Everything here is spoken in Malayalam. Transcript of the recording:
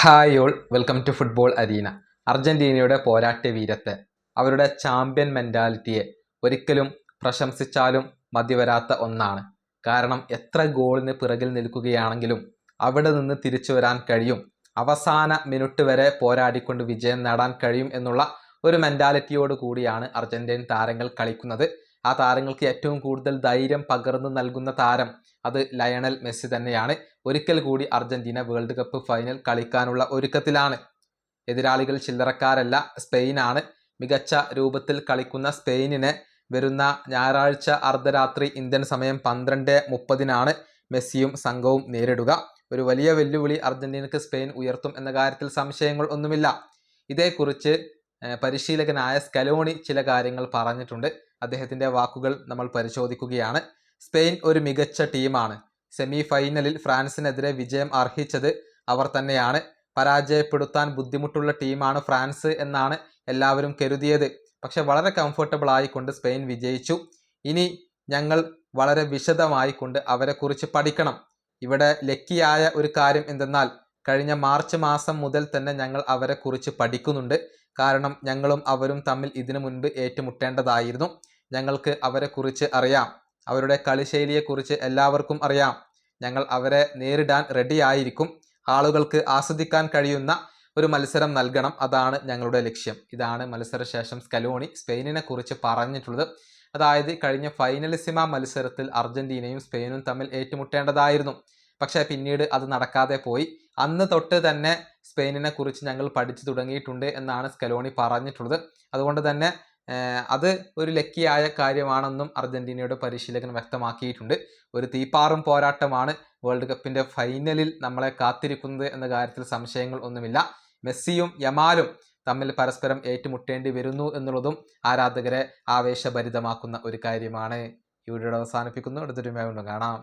Hi all, welcome to football arena. അർജന്റീനയുടെ പോരാട്ട വീരത്തെ, അവരുടെ ചാമ്പ്യൻ മെൻറ്റാലിറ്റിയെ ഒരിക്കലും പ്രശംസിച്ചാലും മതിവരാത്ത ഒന്നാണ്. കാരണം എത്ര ഗോളിന് പിറകിൽ നിൽക്കുകയാണെങ്കിലും അവിടെ നിന്ന് തിരിച്ചു വരാൻ കഴിയും, അവസാന മിനിറ്റ് വരെ പോരാടിക്കൊണ്ട് വിജയം നേടാൻ കഴിയും എന്നുള്ള ഒരു മെൻറ്റാലിറ്റിയോട് കൂടിയാണ് അർജന്റീൻ താരങ്ങൾ കളിക്കുന്നത്. ആ താരങ്ങൾക്ക് ഏറ്റവും കൂടുതൽ ധൈര്യം പകർന്നു നൽകുന്ന താരം അത് ലയണൽ മെസ്സി തന്നെയാണ്. ഒരിക്കൽ കൂടി അർജന്റീന വേൾഡ് കപ്പ് ഫൈനൽ കളിക്കാനുള്ള ഒരുക്കത്തിലാണ്. എതിരാളികൾ ചില്ലറക്കാരല്ല, സ്പെയിനാണ്. മികച്ച രൂപത്തിൽ കളിക്കുന്ന സ്പെയിനിനെ വരുന്ന ഞായറാഴ്ച അർദ്ധരാത്രി ഇന്ത്യൻ സമയം 12:30 മെസ്സിയും സംഘവും നേരിടുക. ഒരു വലിയ വെല്ലുവിളി അർജന്റീനക്ക് സ്പെയിൻ ഉയർത്തും എന്ന കാര്യത്തിൽ സംശയങ്ങൾ ഒന്നുമില്ല. ഇതേക്കുറിച്ച് പരിശീലകനായ സ്കലോണി ചില കാര്യങ്ങൾ പറഞ്ഞിട്ടുണ്ട്. അദ്ദേഹത്തിൻ്റെ വാക്കുകൾ നമ്മൾ പരിശോധിക്കുകയാണ്. സ്പെയിൻ ഒരു മികച്ച ടീമാണ്. സെമി ഫൈനലിൽ ഫ്രാൻസിനെതിരെ വിജയം അർഹിച്ചത് അവർ തന്നെയാണ്. പരാജയപ്പെടുത്താൻ ബുദ്ധിമുട്ടുള്ള ടീമാണ് ഫ്രാൻസ് എന്നാണ് എല്ലാവരും കരുതിയത്. പക്ഷെ വളരെ കംഫർട്ടബിൾ ആയിക്കൊണ്ട് സ്പെയിൻ വിജയിച്ചു. ഇനി ഞങ്ങൾ വളരെ വിശദമായിക്കൊണ്ട് അവരെക്കുറിച്ച് പഠിക്കണം. ഇവിടെ ലക്കിയായ ഒരു കാര്യം എന്തെന്നാൽ കഴിഞ്ഞ മാർച്ച് മാസം മുതൽ തന്നെ ഞങ്ങൾ അവരെക്കുറിച്ച് പഠിക്കുന്നുണ്ട്. കാരണം ഞങ്ങളും അവരും തമ്മിൽ ഇതിനു മുൻപ് ഏറ്റുമുട്ടേണ്ടതായിരുന്നു. ഞങ്ങൾക്ക് അവരെക്കുറിച്ച് അറിയാം. അവരുടെ കളിശൈലിയെക്കുറിച്ച് എല്ലാവർക്കും അറിയാം. ഞങ്ങൾ അവരെ നേരിടാൻ റെഡി ആയിരിക്കും. ആളുകൾക്ക് ആസ്വദിക്കാൻ കഴിയുന്ന ഒരു മത്സരം നൽകണം, അതാണ് ഞങ്ങളുടെ ലക്ഷ്യം. ഇതാണ് മത്സരശേഷം സ്കലോണി സ്പെയിനിനെ കുറിച്ച് പറഞ്ഞിട്ടുള്ളത്. അതായത് കഴിഞ്ഞ ഫൈനലിസിമ മത്സരത്തിൽ അർജന്റീനയും സ്പെയിനും തമ്മിൽ ഏറ്റുമുട്ടേണ്ടതായിരുന്നു. പക്ഷേ പിന്നീട് അത് നടക്കാതെ പോയി. അന്ന് തൊട്ട് തന്നെ സ്പെയിനിനെ കുറിച്ച് ഞങ്ങൾ പഠിച്ചു തുടങ്ങിയിട്ടുണ്ട് എന്നാണ് സ്കലോണി പറഞ്ഞിട്ടുള്ളത്. അതുകൊണ്ട് തന്നെ അത് ഒരു ലക്കിയായ കാര്യമാണെന്നും അർജന്റീനയുടെ പരിശീലകൻ വ്യക്തമാക്കിയിട്ടുണ്ട്. ഒരു തീപ്പാറും പോരാട്ടമാണ് വേൾഡ് കപ്പിൻ്റെ ഫൈനലിൽ നമ്മളെ കാത്തിരിക്കുന്നത് എന്ന കാര്യത്തിൽ സംശയങ്ങൾ ഒന്നുമില്ല. മെസ്സിയും യമാലും തമ്മിൽ പരസ്പരം ഏറ്റുമുട്ടേണ്ടി വരുന്നു എന്നുള്ളതും ആരാധകരെ ആവേശഭരിതമാക്കുന്ന ഒരു കാര്യമാണ്. ഈ വീഡിയോ അവസാനിപ്പിക്കുന്നു. അടുത്തൊരു വീഡിയോ കാണാം.